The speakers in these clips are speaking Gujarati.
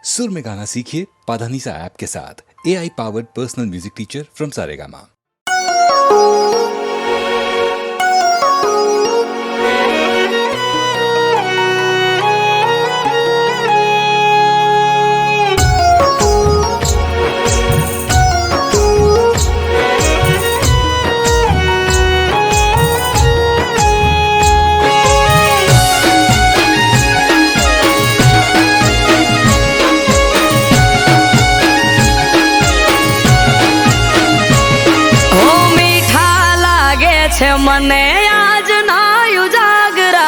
सुर में गाना सीखिए पाधानीसा ऐप के साथ। AI powered personal music teacher from Saregama. મને આજ ના ઉજાગરા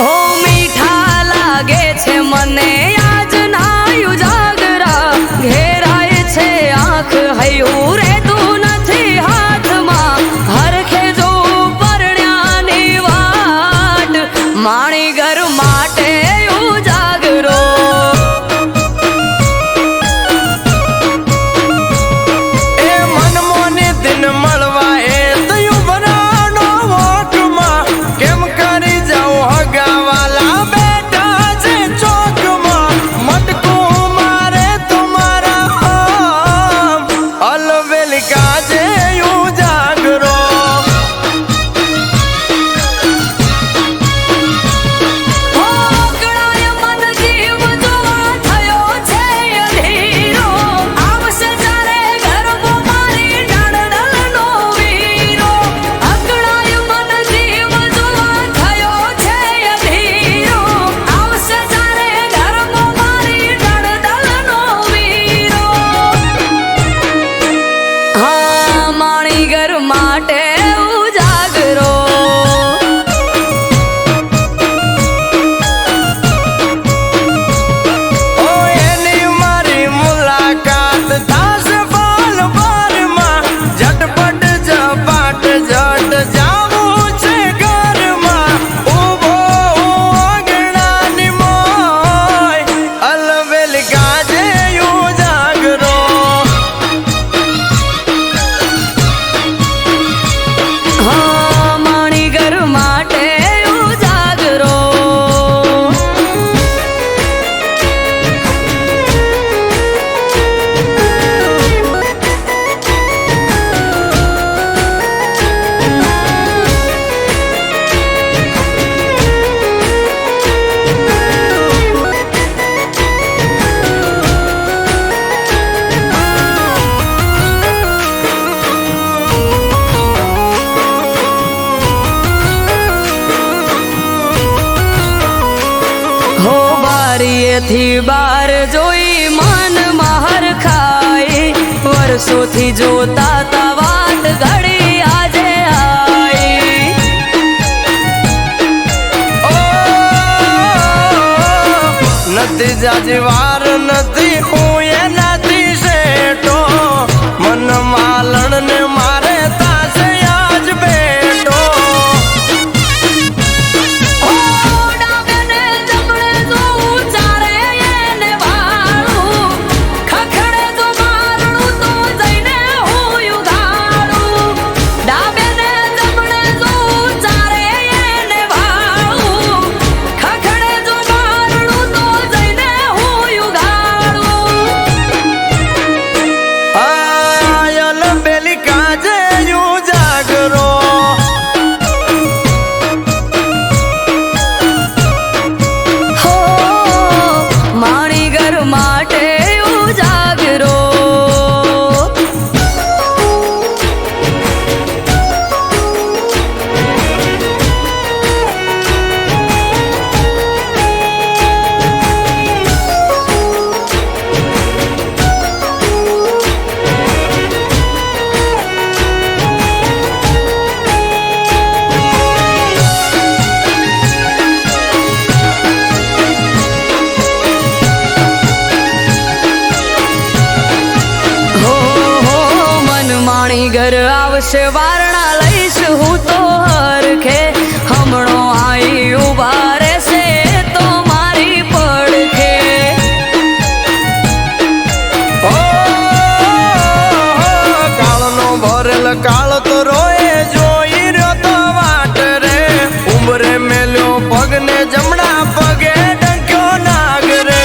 ઓ મીઠા લાગે છે મને આજ ના ઉજાગરા ઘેરાય છે આંખ હૈયું રેતું નથી હાથમાં હરખે જો પરણ્યાની વાટ માણી ઘર માટે ઉજાગરો થી બાર જોઈ મન મહર ખાઈ વર્ષોથી જોતા તા વાત ઘડી આજે આઈ નથી જાજવાર નથી હું એનાથી શેઠો મન માલણ ને મારે તાસે આજ બેઠો ઘર આવશે વારણા લઈશ હું તો હરખે હમણો આઈ ઉભા રહેશે તો મારી પડખે કાળનો ભરેલ કાળ તો રોએ જોઈ રહ્યો તો વાટ રે ઉંબરે મેલ્યો પગ ને જમણા પગે ડંક્યો નાગ રે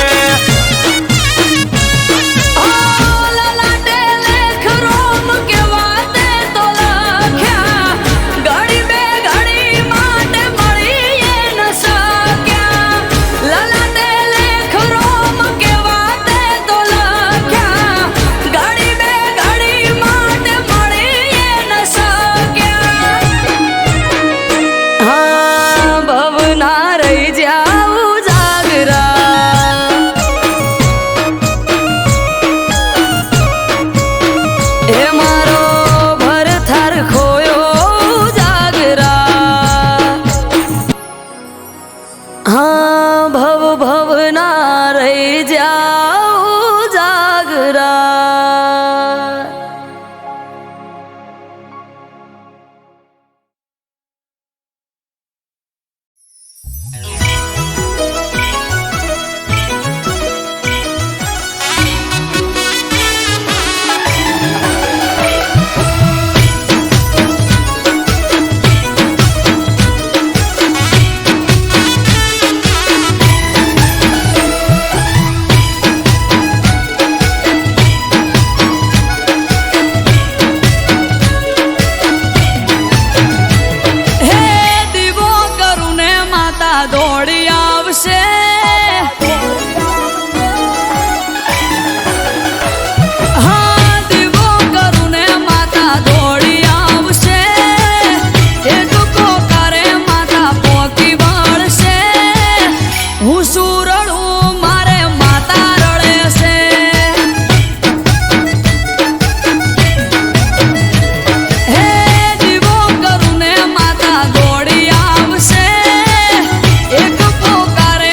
લલાટે લેખ રોમ કેવા તે તો લખ્યા ઘડી બે ઘડી માટે મળીએ ન શક્યા લલાટે લેખ રોમ કેવા તે તો લખ્યા ઘડી બે ઘડી માટે મળીએ ન શક્યા હા ભવના રહી જાઉં જાગરા એ મારો ભરથાર ખોયો જાગરા હા ભવ ભવના રહી જાઉં જાગરા હે દીવો કરું ને માતા દોડી આવશે હા દીવો કરું ને માતા દોડી આવશે એક પોકારે માતા પોકી વળશે હું સુરડું મારે માતા રડે છે હે દીવો કરું ને માતા દોડી આવશે એક પોકારે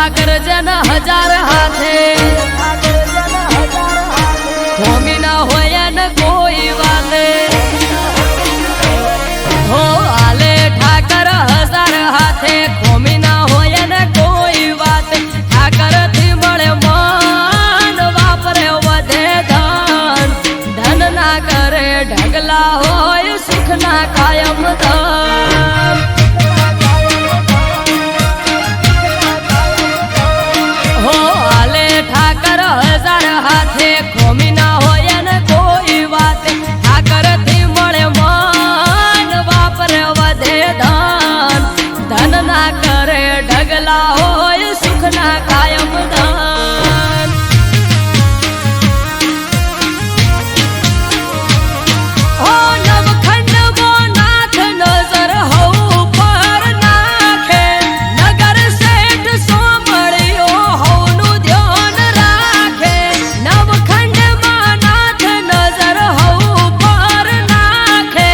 ઠાકર જન હજાર હાથે ખોમી ના હોય ને કોઈ વાતે હો આલે ઠાકર હજાર હાથે ખોમી ના હોય ને કોઈ વાતે ઠાકર થી મળે મન વાપરે વધે ધન ધન ના કરે ઢગલા હોય સુખ ના કાયમ ધન હો આલે ઠાકર હજાર હાથે ખોમી ના હોય ને કોઈ વાતે ઠાકર થી મળે મન વાપરે વધે ધન ધન ના કરે ઢગલા હોય સુખ ના કાયમ ધન હો નવખંડ મો નાથ નજર હઉ પર નાખે નગર શેઠ સોમળિયો હઉનું ધ્યાન રાખે નવખંડ માં નાથ નજર હઉ પર નાખે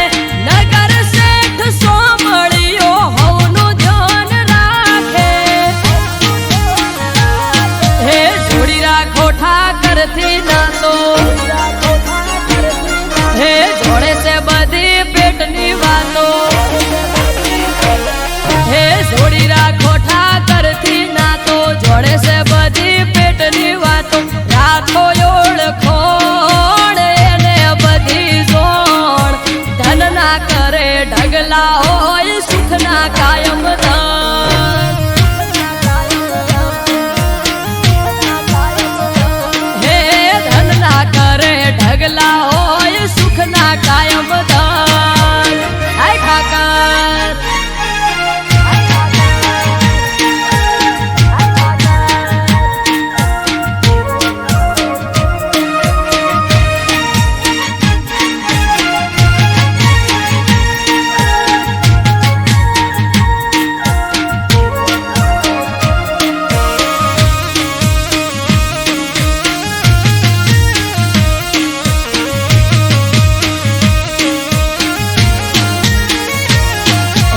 નગર શેઠ સોમળિયો હઉનું ધ્યાન રાખે હે જોડી રાખો ઠાકર થી ના તો હે જોડે છે બધી પેટની વાતો હે જોડી રાખો ઠાકર થી ના તો જોડે છે બધી પેટની વાતો રાખો ઓળખોણ એને બધી જોણ ધન ના કરે ઢગલા હોય સુખ ના કાયમ ધન હે ધન ના કરે ઢગલા હોય સુખ ના કાયમ ધન હાય ઠાકર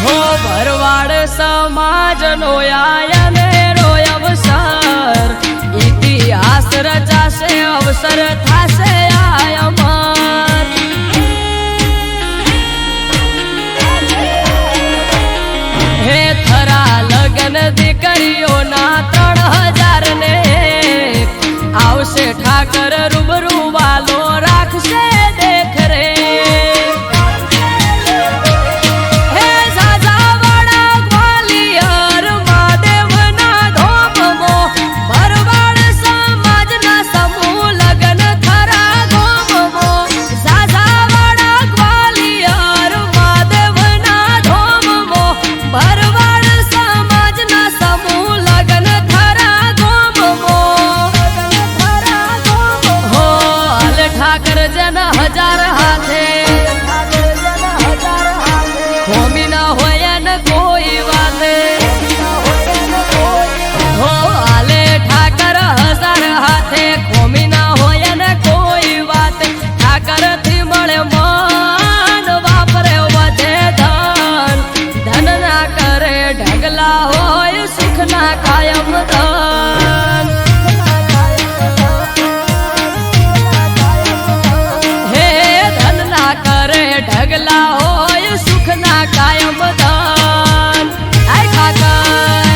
હો ભરવાડ સમાજ નો આયને રોય અવસર ઇતિહાસ રચાશે અવસર થાશે આયમર હે થરા લગન દીકરીઓના 3000 ને આવશે ઠાકર રૂબરૂ વાલો રાખશે દેખ રે હે ઝાઝાવાડા ગ્વાલિયર મહાદેવના ધોમમો ભરવાડ સમાજના સમૂહ લગન થરા ગોમમો ઝાઝાવાડા ગ્વાલિયર મહાદેવના ધોમમો ભરવાડ સમાજના સમૂહ લગન થરા ગોમમો હો આલ ઠાકર જન હજાર હાથે ખોમી ના હોય ને કોઈ વાતે હો આલે ઠાકર હજાર હાથે ખોમી ના હોય ને કોઈ વાતે ઠાકર થી મળે મન વાપરે વધે ધન ધન ના કરે ઢગલા હોય સુખ ના કાયમ ધન હે ધન ના કરે ઢગલા હોય સુખ ના કાયમ ધન હાય ઠાકર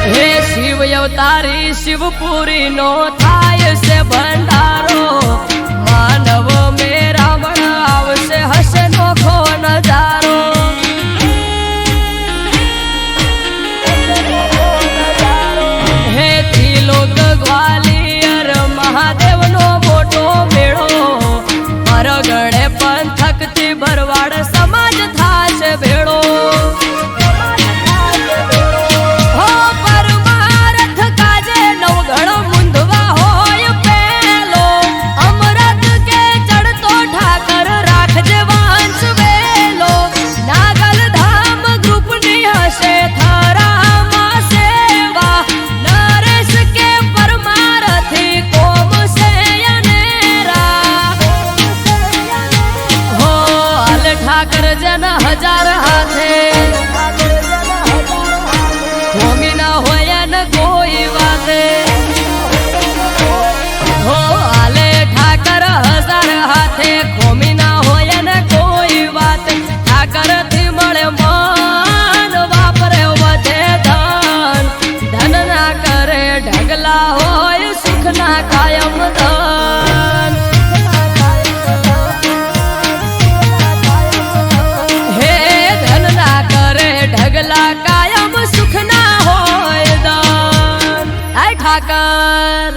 હે શિવ અવતારી શિવપુરી નો થાય છે ભંડારો માનવ મેરામણ આવશે હશે નોખો નજારો હે ત્રિલોક ગ્વાલિયર મહાદેવ નો મોટો મેળો પરગડે પંથક થી ભરવાડ સમાજ થાશે ભેળો હો પરમારથ કાજે જેના 1000 હાથે ખોમી ના હોય ને કોઈ વાતે હો હાલે ઠાકર 1000 હાથે ખોમી ના હોય ને કોઈ વાતે ઠાકર થી મળે મન વાપરે વધે ધન ધન ના કરે ઢગલા હોય સુખ ના કાયમ ધન હે ધન ના કરે ઢગલા કાયમ સુખ ના હોય ધન આય ઠાકર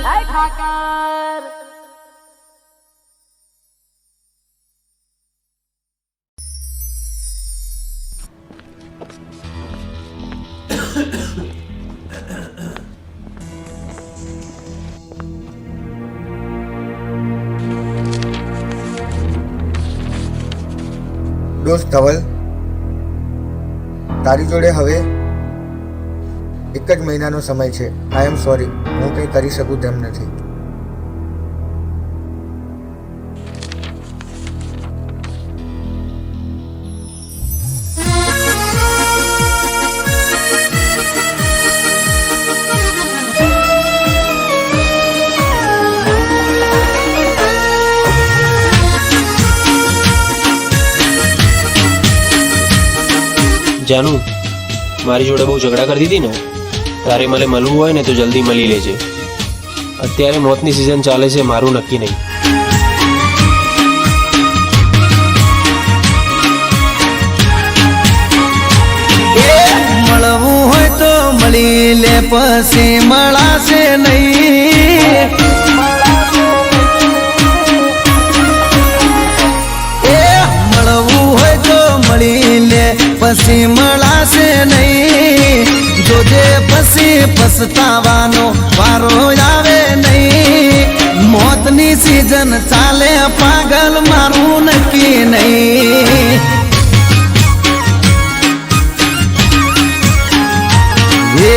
દોસ્ત ધવલ, તારી જોડે હવે એક જ મહિનાનો સમય છે. આઈ એમ સોરી, હું કંઈ કરી શકું તેમ નથી. જાનુ, મારી જોડે બહુ ઝઘડા કરતી હતી ને, તારે મને મળવું હોય ને તો જલ્દી મળી લેજે. અત્યારે મોતની સિઝન ચાલે છે, મારું નક્કી નહીં. મળવું હોય તો મળી લે, પછી મળાશે નહીં. મળવું હોય તો મળી લે, પછી મળાશે નહીં. જોજે પછી પછતાવાનો વારો આવે નહીં. મોતની સિઝન ચાલે, પાગલ મારું નક્કી નહીં. એ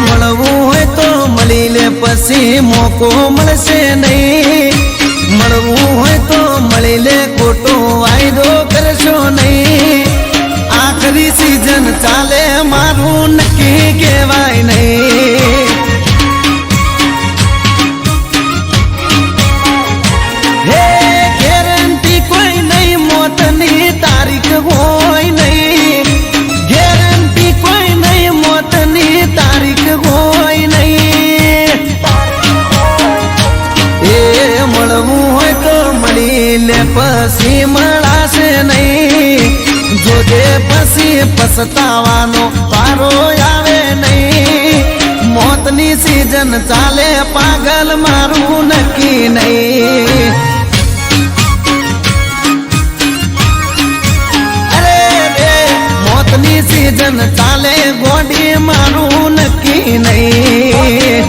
મળવું હોય તો મળી લે, પછી મોકો મળશે નહીં. મળવું હોય તો મળી લે, ખોટો વાયદો કરશો નહીં. આખરી સિઝન ચાલે, મારું નક્કી કહેવાય નહીં. હે ગેરંટી કોઈ નહીં, મોતની તારીખ હોય નહીં. ગેરંટી કોઈ નહીં, મોતની તારીખ હોય નહીં. એ મળવું હોય તો મળી લે, પછી મળાશે નહીં. જોજે પછી પછતાવાનો વારો આવે નહીં. મોતની સિઝન ચાલે, પાગલ મારું નક્કી નહીં. અરે રે મોતની સિઝન ચાલે, ગોડી મારું નક્કી નહીં.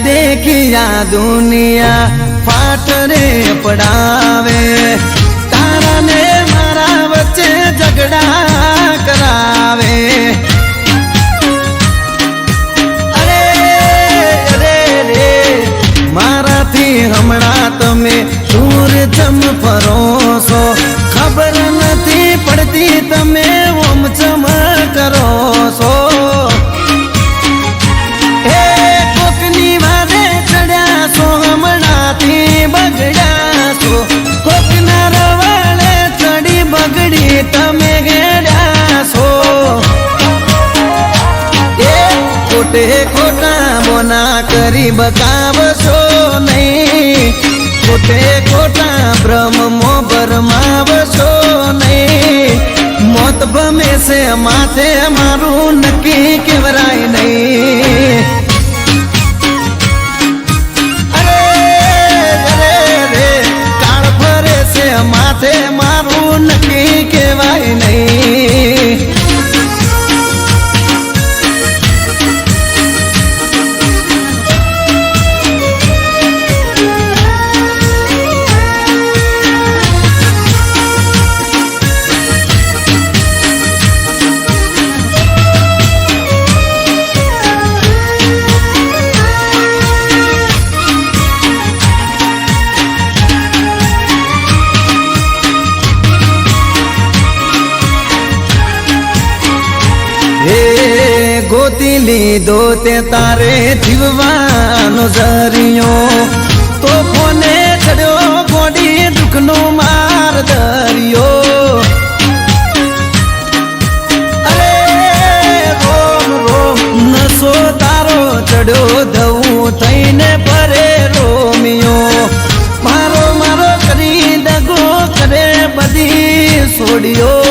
देखिया दुनिया फाट रे पड़ावे, तारा ने मारा बच्चे झगड़ा करावे. अरे अरे रे मारा थी हमणा तमे दूर चम फरो सो, खबर नहीं पड़ती तमे ओम चम करो सो. बगड़ा सो कोकना रवाड़े चढ़ी बगड़ी तमे गेड़ा सो. ए खोटे खोटा बोना કરી બતાવશો નહીં. ખોટે ખોટા બ્રહ્મો ભરમાવશો નહીં. મોત ભમે છે માથે મારું નક્કી કેવરાય નહીં. અરે અરે રે કાળ ફરે છે માથે મારું કહેવાય નહીં. ગોતી લીધો તે તારે જીવવાનો જરિયો, તો કોને ચડ્યો ગોડી દુઃખનો માર દરિયો. અરે રોમ રોમ નસો તારો ચડ્યો દઉં થઈને પરે રોમિયો. મારો મારો કરી દગો કરે બધી છોડ્યો.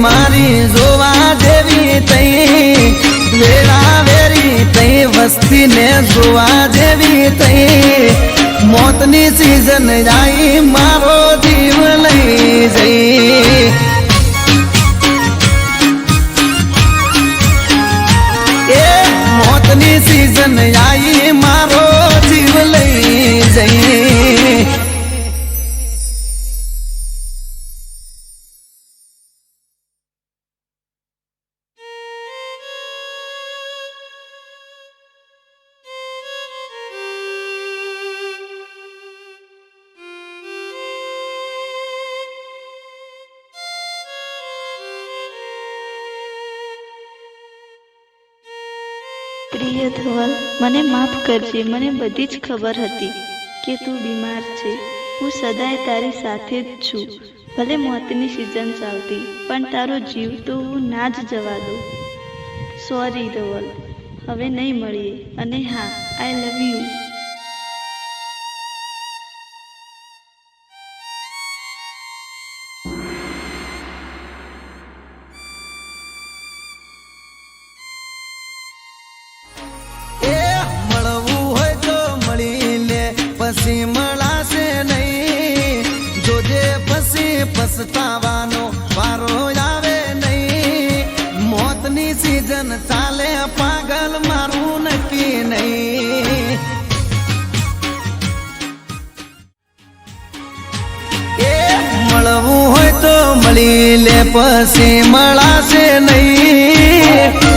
મારી જોવા જેવી તઈ વેળા વેરી તઈ વસ્તી ને જોવા જેવી તઈ મોતની સીઝન આવી મારો જીવ લઈ જઈ. એ મોતની સીઝન આવી મારો જીવ લઈ જઈ. પ્રિય ધવલ, મને માફ કરજે. મને બધી જ ખબર હતી કે તું બીમાર છે. હું સદાય તારી સાથે જ છું. ભલે મોતની સિઝન ચાલતી, પણ તારો જીવ તો હું ના જ જવા દઉં. સોરી ધવલ, હવે નહીં મળીએ. અને હા, આઈ લવ યુ. પછી મળાશે નહીં, જોજે પછી પછતાવાનો વારો આવે નહીં. મોતની સીઝન ચાલે પાગલ મારું નક્કી નહીં. એ મળવું હોય તો મળી લે, પછી મળાશે નહીં.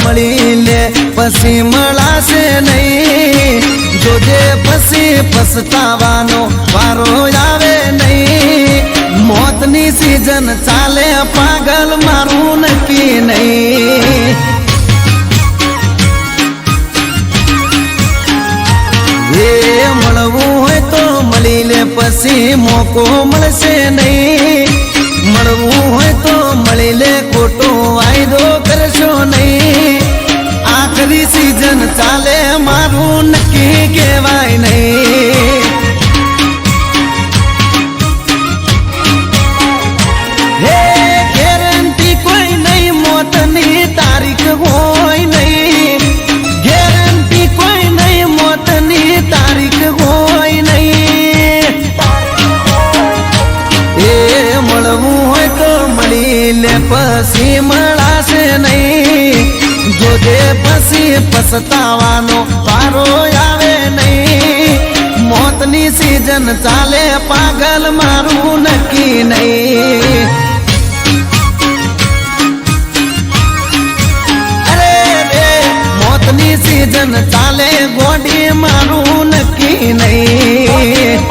મળી લે પછી મળાશે નહીં, જોજે પછી પછતાવાનો વારો આવે નહીં. મોતની સીઝન ચાલે પાગલ મારું નક્કી નહીં. એ મળવું હોય તો મળી લે, પછી મોકો મળશે નહીં. મળવું હોય તો મળી લે, ખોટો વાયદો કરશો નહીં. આખરી સીઝન ચાલે મારું નક્કી કહેવાય નહીં. હે ગેરંટી કોઈ નહીં, મોતની તારીખ હોય નહીં. ગેરંટી કોઈ નહીં, મોતની તારીખ હોય નહીં. એ મળવું હોય તો મળી લે, પછી મળાશે નહીં. જોજે પછી પછતાવાનો વારો આવે નહીં. મોતની સીઝન ચાલે પાગલ મારું નક્કી નહીં. અરે રે મોતની સીઝન ચાલે ગોડી મારું નક્કી નહીં.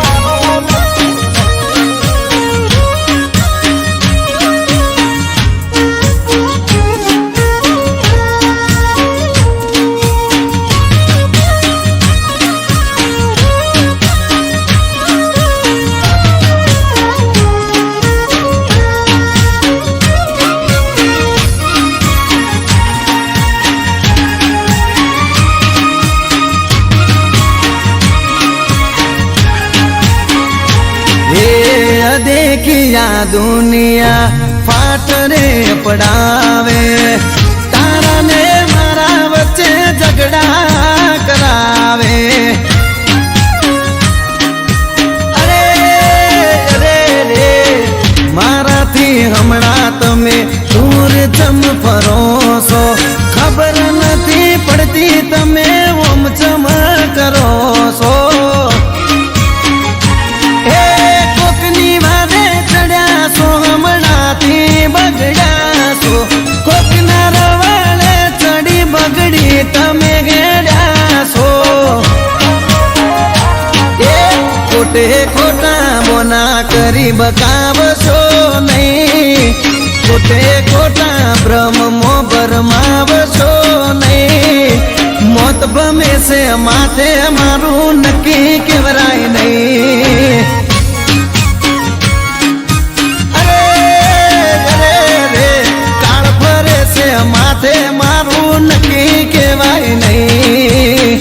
આ દુનિયા ફાટ રે પડાવે, તારા ને મારા વચ્ચે ઝઘડા કરાવે. અરે રે રે મારાથી હમણાં તમે દૂર ચમ ફરો છો, ખબર નથી પડતી તમે ઓમ ચમ કરો છો. હે કોકની વારે ચડ્યા છો, હમણાંથી બગડ્યા છો, કોકના રવાડે ચડી બગડી તમે ગેડ્યા છો. એ ખોટે ખોટા બોના કરી બકાવશો નહીં, ખોટે ખોટા બ્રહ્મો ભરમાવશો નહીં. મોત ભમે છે માથે મારું નક્કી કેવરાય નહીં. અરે રે કાળ ફરે છે માથે મારું નક્કી કેવાય નહીં.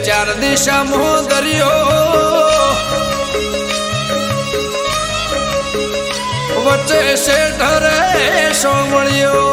ચાર દિશામાં દરિયો, વચ્ચે શેઠ રે સોમળિયો.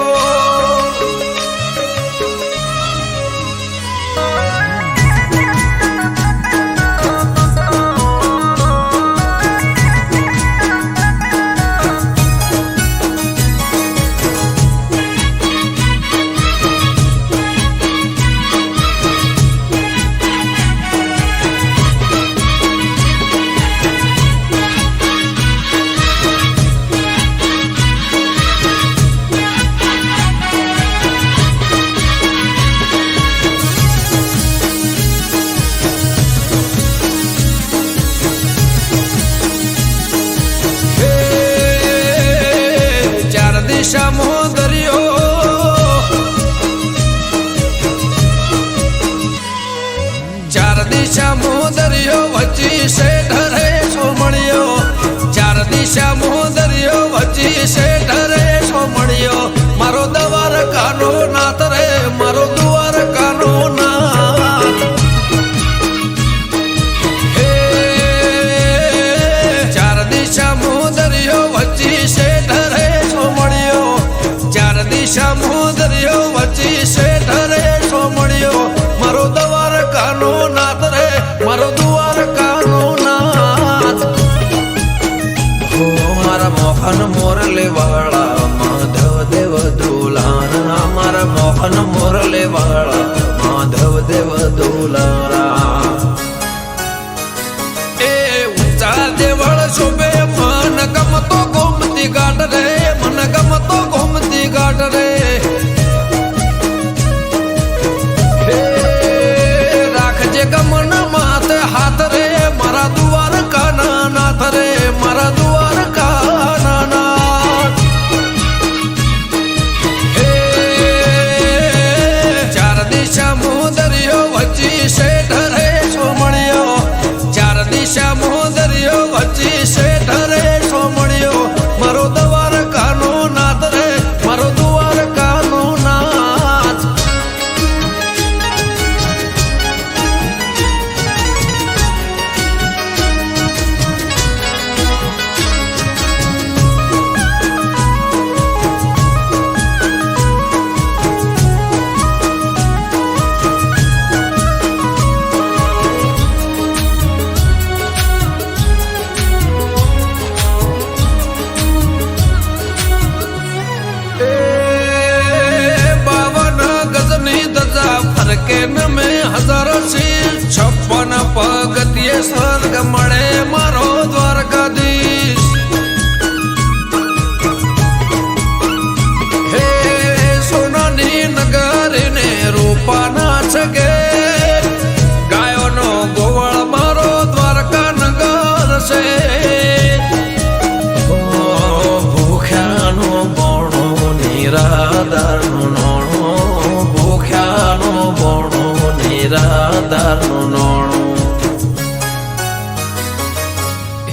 ચાર દિશામાં દરિયો વચ્ચી શેઠ રે સોમળિયો, ચાર દિશામાં દરિયો વચ્ચી શેઠ રે સોમળિયો. મારો દવાર કાનો નાથ રે, મારો દુવાર કાનો નાથ. હે ચાર દિશામાં દરિયો વચ્ચી શેઠ રે સોમળિયો, ચાર દિશામાં દરિયો વચ્ચી શેઠ રે સોમળિયો. મારો દવાર કાનો નાથ રે, મારો દુવાર કાનો નાથ. હો મારા મોહન મોરલે વાળા માધવ દેવ દુલારા, મારા મોહન મોરલે વાળા માધવ દેવ દુલારા. એ ઊંચા દેવળ શોભે મન ગમતો ગોમતી ઘાટ રે, મન ગમતો ગોમતી ઘાટ રે. ગમન માથે હાથ રે, મારા દુવાર કાના નાથ રે, મારા દુવાર કાના નાથ. 1000 શીશ 56 પગથિયે સ્વર્ગ મળે મારો દ્વારકાધીશ. હે સોનાની નગરીને રૂપાના છગે ગાયોનો ગોવાળ મારો દ્વારકા નગર છે. ભૂખ્યાનો બોણો નિરાધારનો નોણો, ભૂખ્યાનો બોણો નિરાધારનો નોણો.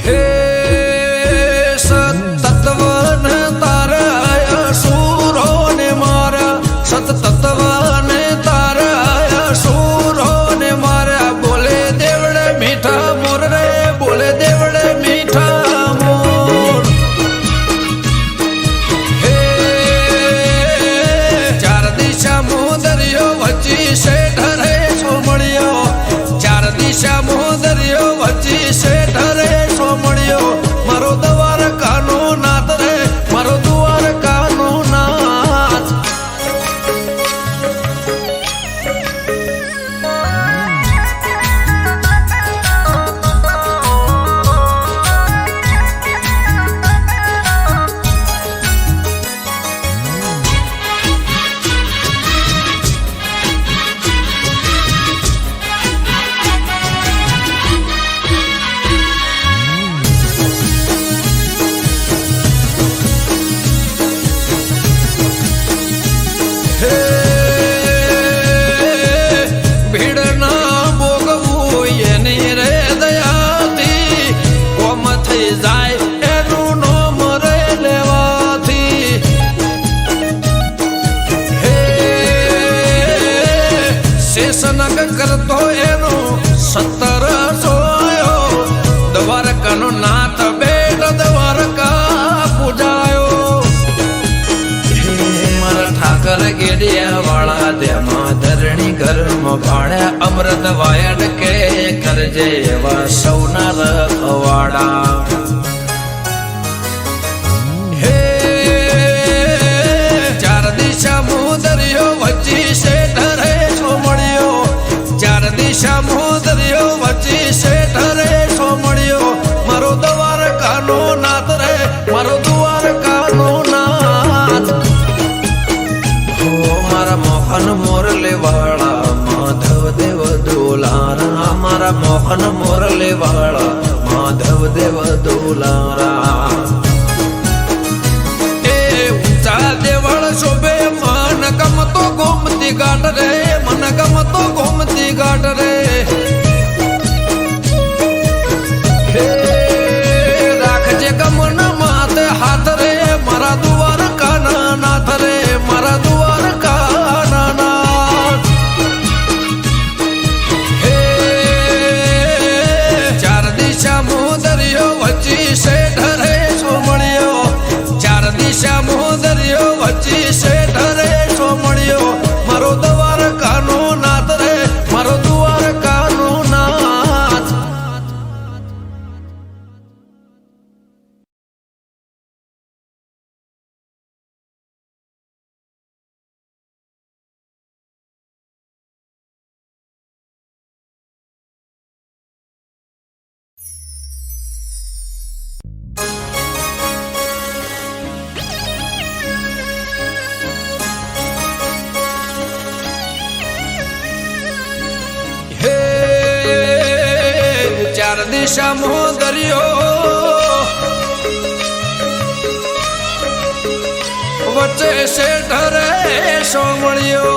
હે સતત્વને તારા સુરોને મારા, સતત્વને તારા સુરોને મારા. બોલે દેવડે મીઠા મોર રે, બોલે દેવડે મીઠા મોર. હે ચાર દિશા મોદરિયો વચ્ચી શેઠ રે સોમળિયો, ચાર દિશા મોદરિયો વચ્ચી શેઠ રે સોમળિયો. મારો દ્વારકાનો નાથ રે, મારો દ્વારકાનો નાથ. હે ભીડ ના ભોગવું એની રે દયાથી, કોમ થઈ જાય એનું નોમ રે લેવાથી. હે શેષનગ કરતો એનું 17 સોયો, દ્વારકાનો નાથ બેટ દ્વારકા પૂજાયો. મારા ઠાકર ગેડિયા વાળા તેમાં ધરણી ગરમ ભાડ્યા, અમૃત વાયડ કે કરજે એવા સૌના રખવાડા. હે ચાર દિશા મોદરિયો વચ્ચી શેઠ રે સોમળિયો, ચાર દિશા મોદરિયો વચ્ચી શેઠ રે સોમળિયો. મારો દ્વારકાનો નાથ રે, મારો દ્વારકાનો નાથ. મારા મોહન મોરલે વાળા માધવ દેવ દુલારા, મારા મોહન મોરલે વાળા માધવ દેવ દુલારા. એ ઊંચા દેવળ શોભે મન ગમતો ગોમતી ઘાટ રે, મન ગમતો ગોમતી ઘાટ રે. હે રાખજે ગમન માથે હાથ રે, મારા દ્વારકાના નાથ રે, મારા દ્વારકાના નાથ. હે ચાર દિશા મોદરિયો વચ્ચી શેઠ રે સોમળિયો, ચાર દિશા મોદરિયો વચ્ચી શેઠ રે સોમળિયો. મારો દ્વારકાનો નાથ રે, મારો દ્વારકાનો નાથ. હે ચાર દિશા મોદરિયો વચ્ચે શેઠ રે સોમળિયો.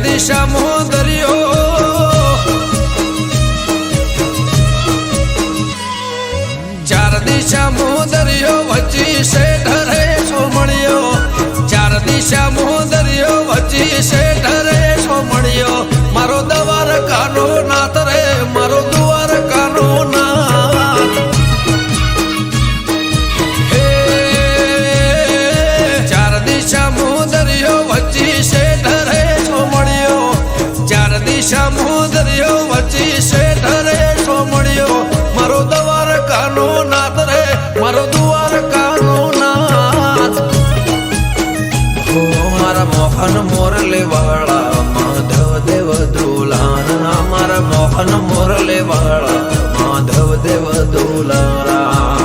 દિશા મોદરિયો મારા મોહન મોરલે વાળા માધવ દેવ દુલારા મારા મોહન મોરલે વાળા માધવ દેવ દુલારા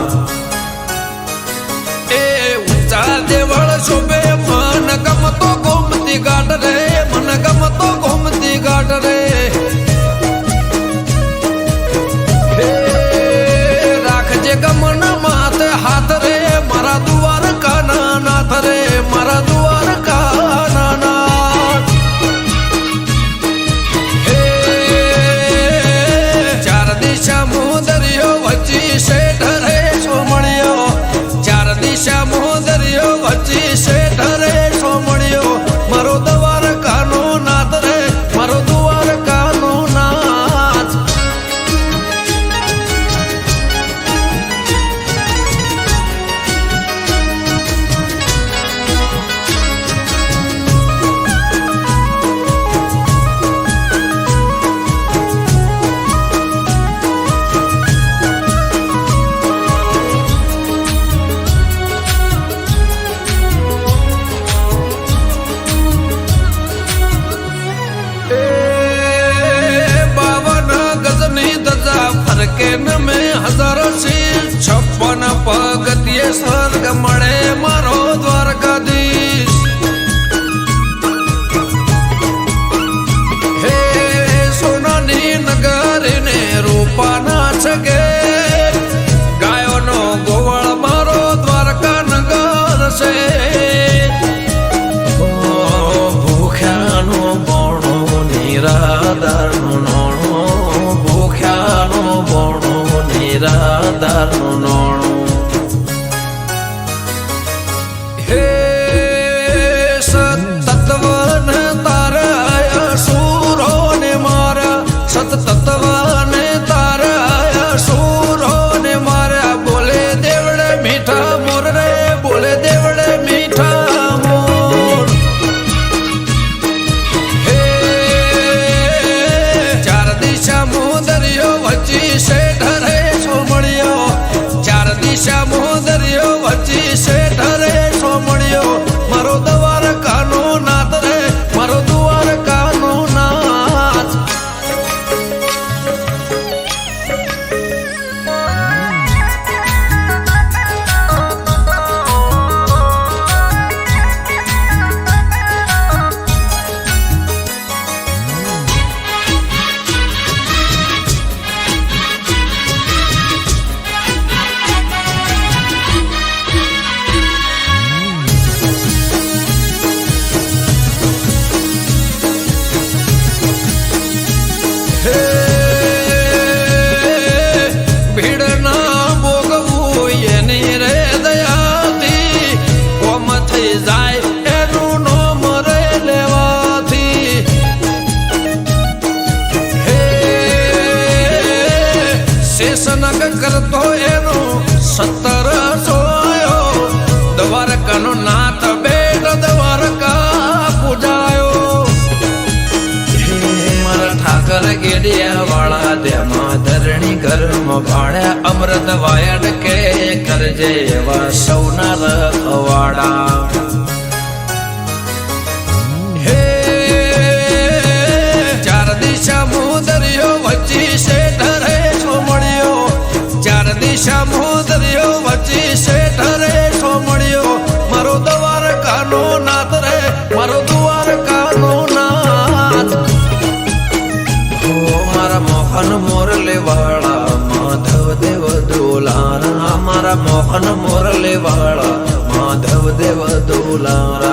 એ ઊંચા દેવળ શોભે મન ગમતો ગોમતી ઘાટ રે મન ગમતો ગોમતી ઘાટ રે રાખજે ગમન માથે હાથ રે મારા દ્વારકા ના નાથ રે મારા દ્વારકા ના નાથ ચાર દિશા મોદરિયો વચ્ચી શેઠ રે સોમણિયો ચાર દિશા મોદરિયો વચ્ચી શેઠ રે સોમણિયો મારો દ્વારકા નો નાથ રે મારો દ્વારકા નો નાથ ફરકે ન મેં હજારો શીર 56 પગથિયે સ્વર્ગ મળે મારો દ્વારકાધીશ હે સોનાની નગરી ને રૂપાના છગે ગાયોનો ગોવાળ મારો દ્વારકા નગર છે ભૂખ્યાનો બોણો નિરાધારનો નોણો ભૂખ્યાનો બોણો નિરાધારનો નોણો હે સતત્વને તારા સુરો ને મારા સતત્વને તારા સુરો ને મારા બોલે દેવડે મીઠા મોર રે બોલે દેવડે મીઠા મોર હે ચાર દિશા મોદરિયો વચ્ચી શેઠ રે સોમણિયો ચાર દિશા મોદરિયો વચ્ચી શેઠ રે સોમણિયો મારો દ્વારકા નો નાથ રે મારો દ્વારકા નો નાથ ભીડ ના ભોગવું એની રે દયાથી કોમ થઈ જાય એનું નોમ રે લેવાથી હે શેષનગ કરતો એનો 17 સોયો દ્વારકાનો નાથ બેટ દ્વારકા પૂજાયો મારા ઠાકર ગેડિયા વાળા તેમાં ધરણી ઘરમાં ભાડ્યા અમૃત વાયડ કે કરજે એવા સૌના રખવાડા હે ચાર દિશા મોદરિયો વચ્ચી શેઠ રે સોમણિયો ચાર દિશા મોદરિયો વચ્ચી શેઠ રે સોમણિયો મારો દ્વારકા નો નાથ રે મારો દ્વારકા નો નાથ મારા મોહન મોરલે વાળા માધવ દેવ દુલારા મારા મોહન મોરલે વાળા માધવ દેવ દુલારા